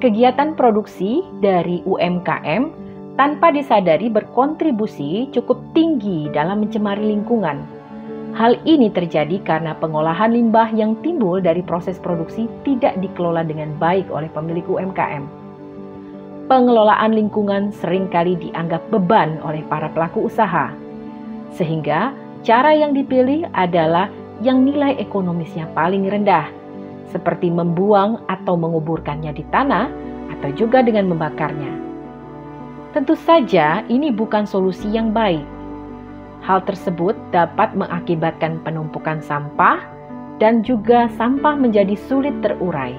Kegiatan produksi dari UMKM tanpa disadari berkontribusi cukup tinggi dalam mencemari lingkungan. Hal ini terjadi karena pengolahan limbah yang timbul dari proses produksi tidak dikelola dengan baik oleh pemilik UMKM. Pengelolaan lingkungan seringkali dianggap beban oleh para pelaku usaha, sehingga cara yang dipilih adalah yang nilai ekonomisnya paling rendah, seperti membuang atau menguburkannya di tanah atau juga dengan membakarnya. Tentu saja ini bukan solusi yang baik. Hal tersebut dapat mengakibatkan penumpukan sampah dan juga sampah menjadi sulit terurai.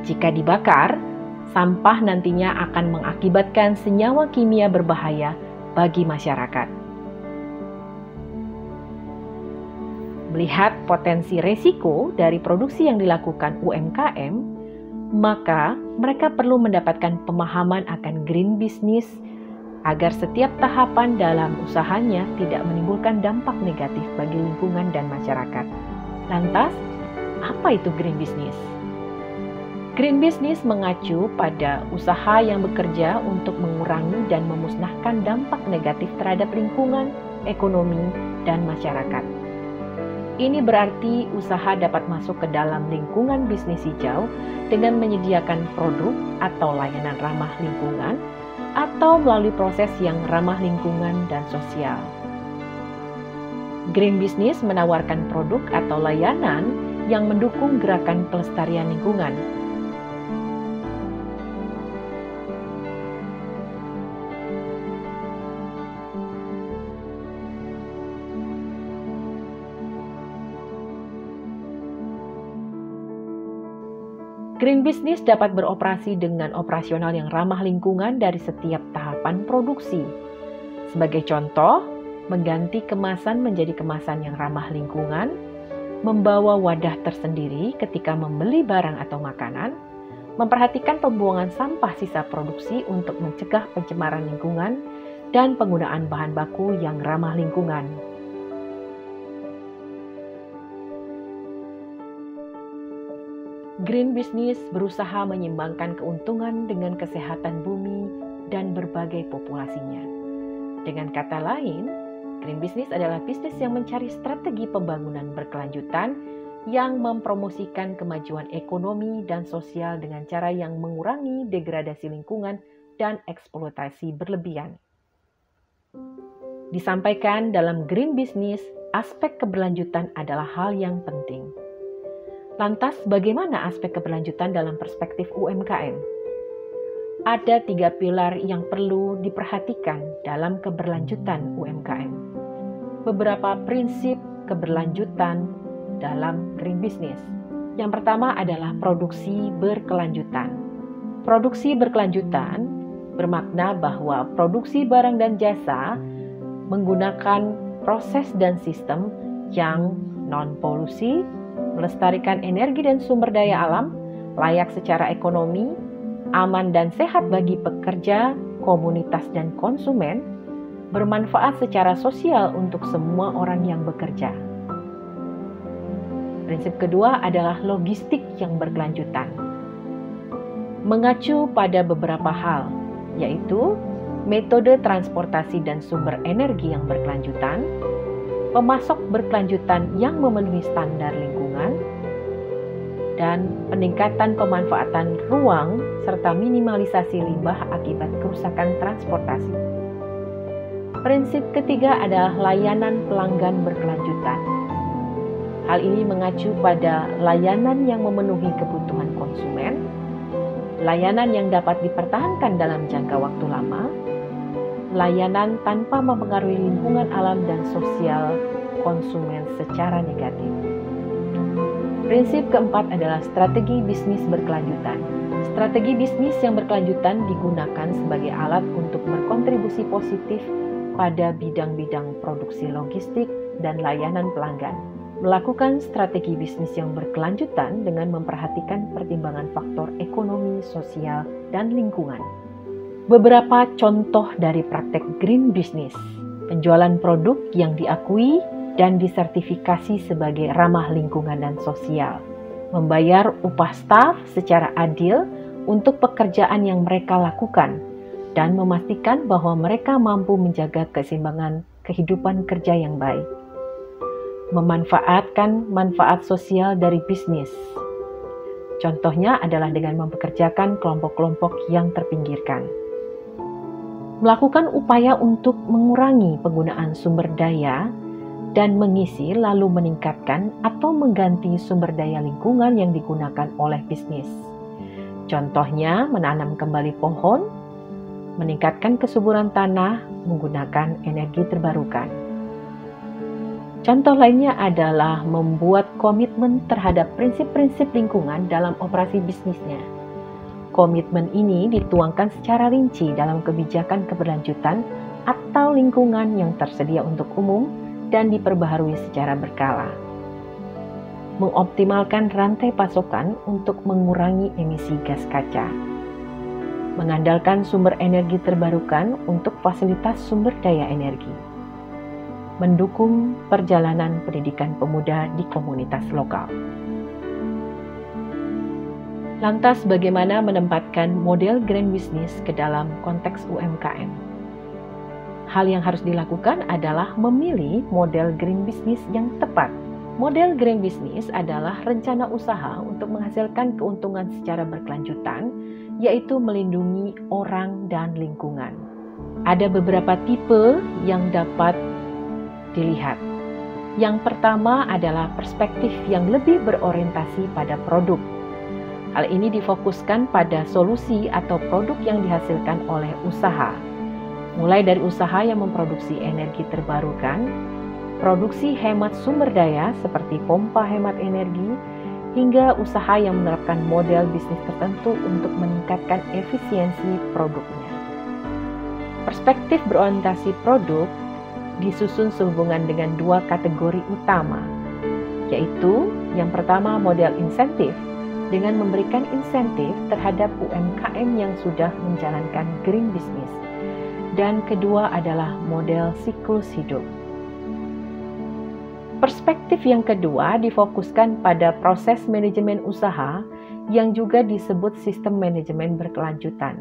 Jika dibakar, sampah nantinya akan mengakibatkan senyawa kimia berbahaya bagi masyarakat. Melihat potensi resiko dari produksi yang dilakukan UMKM, maka mereka perlu mendapatkan pemahaman akan green business agar setiap tahapan dalam usahanya tidak menimbulkan dampak negatif bagi lingkungan dan masyarakat. Lantas, apa itu green business? Green business mengacu pada usaha yang bekerja untuk mengurangi dan memusnahkan dampak negatif terhadap lingkungan, ekonomi, dan masyarakat. Ini berarti usaha dapat masuk ke dalam lingkungan bisnis hijau dengan menyediakan produk atau layanan ramah lingkungan atau melalui proses yang ramah lingkungan dan sosial. Green business menawarkan produk atau layanan yang mendukung gerakan pelestarian lingkungan. Green business dapat beroperasi dengan operasional yang ramah lingkungan dari setiap tahapan produksi. Sebagai contoh, mengganti kemasan menjadi kemasan yang ramah lingkungan, membawa wadah tersendiri ketika membeli barang atau makanan, memperhatikan pembuangan sampah sisa produksi untuk mencegah pencemaran lingkungan, dan penggunaan bahan baku yang ramah lingkungan. Green business berusaha menyeimbangkan keuntungan dengan kesehatan bumi dan berbagai populasinya. Dengan kata lain, green business adalah bisnis yang mencari strategi pembangunan berkelanjutan yang mempromosikan kemajuan ekonomi dan sosial dengan cara yang mengurangi degradasi lingkungan dan eksploitasi berlebihan. Disampaikan dalam green business, aspek keberlanjutan adalah hal yang penting. Lantas, bagaimana aspek keberlanjutan dalam perspektif UMKM? Ada 3 pilar yang perlu diperhatikan dalam keberlanjutan UMKM. Beberapa prinsip keberlanjutan dalam green business. Yang pertama adalah produksi berkelanjutan. Produksi berkelanjutan bermakna bahwa produksi barang dan jasa menggunakan proses dan sistem yang non-polusi, melestarikan energi dan sumber daya alam, layak secara ekonomi, aman dan sehat bagi pekerja, komunitas, dan konsumen, bermanfaat secara sosial untuk semua orang yang bekerja. Prinsip kedua adalah logistik yang berkelanjutan. Mengacu pada beberapa hal, yaitu metode transportasi dan sumber energi yang berkelanjutan, pemasok berkelanjutan yang memenuhi standar lingkungan, dan peningkatan pemanfaatan ruang serta minimalisasi limbah akibat kerusakan transportasi. Prinsip ketiga adalah layanan pelanggan berkelanjutan. Hal ini mengacu pada layanan yang memenuhi kebutuhan konsumen, layanan yang dapat dipertahankan dalam jangka waktu lama, layanan tanpa mempengaruhi lingkungan alam dan sosial konsumen secara negatif. Prinsip keempat adalah strategi bisnis berkelanjutan. Strategi bisnis yang berkelanjutan digunakan sebagai alat untuk berkontribusi positif pada bidang-bidang produksi logistik dan layanan pelanggan. Melakukan strategi bisnis yang berkelanjutan dengan memperhatikan pertimbangan faktor ekonomi, sosial, dan lingkungan. Beberapa contoh dari praktek green business: penjualan produk yang diakui dan disertifikasi sebagai ramah lingkungan dan sosial, membayar upah staf secara adil untuk pekerjaan yang mereka lakukan dan memastikan bahwa mereka mampu menjaga keseimbangan kehidupan kerja yang baik. Memanfaatkan manfaat sosial dari bisnis. Contohnya adalah dengan mempekerjakan kelompok-kelompok yang terpinggirkan. Melakukan upaya untuk mengurangi penggunaan sumber daya dan mengisi lalu meningkatkan atau mengganti sumber daya lingkungan yang digunakan oleh bisnis. Contohnya menanam kembali pohon, meningkatkan kesuburan tanah menggunakan energi terbarukan. Contoh lainnya adalah membuat komitmen terhadap prinsip-prinsip lingkungan dalam operasi bisnisnya. Komitmen ini dituangkan secara rinci dalam kebijakan keberlanjutan atau lingkungan yang tersedia untuk umum dan diperbaharui secara berkala. Mengoptimalkan rantai pasokan untuk mengurangi emisi gas kaca. Mengandalkan sumber energi terbarukan untuk fasilitas sumber daya energi. Mendukung perjalanan pendidikan pemuda di komunitas lokal. Lantas bagaimana menempatkan model green business ke dalam konteks UMKM? Hal yang harus dilakukan adalah memilih model green business yang tepat. Model green business adalah rencana usaha untuk menghasilkan keuntungan secara berkelanjutan, yaitu melindungi orang dan lingkungan. Ada beberapa tipe yang dapat dilihat. Yang pertama adalah perspektif yang lebih berorientasi pada produk. Hal ini difokuskan pada solusi atau produk yang dihasilkan oleh usaha. Mulai dari usaha yang memproduksi energi terbarukan, produksi hemat sumber daya seperti pompa hemat energi, hingga usaha yang menerapkan model bisnis tertentu untuk meningkatkan efisiensi produknya. Perspektif berorientasi produk disusun sehubungan dengan dua kategori utama, yaitu yang pertama model insentif, dengan memberikan insentif terhadap UMKM yang sudah menjalankan green business. Dan kedua adalah model siklus hidup. Perspektif yang kedua difokuskan pada proses manajemen usaha yang juga disebut sistem manajemen berkelanjutan,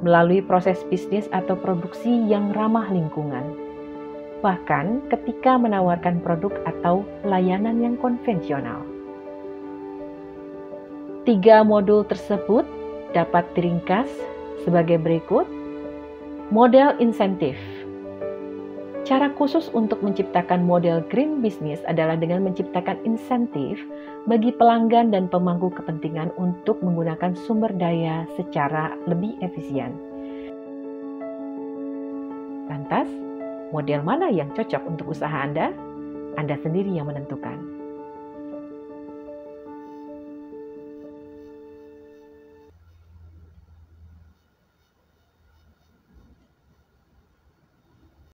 melalui proses bisnis atau produksi yang ramah lingkungan. Bahkan ketika menawarkan produk atau layanan yang konvensional. 3 modul tersebut dapat diringkas sebagai berikut. Model insentif. Cara khusus untuk menciptakan model green business adalah dengan menciptakan insentif bagi pelanggan dan pemangku kepentingan untuk menggunakan sumber daya secara lebih efisien. Lantas, model mana yang cocok untuk usaha Anda? Anda sendiri yang menentukan.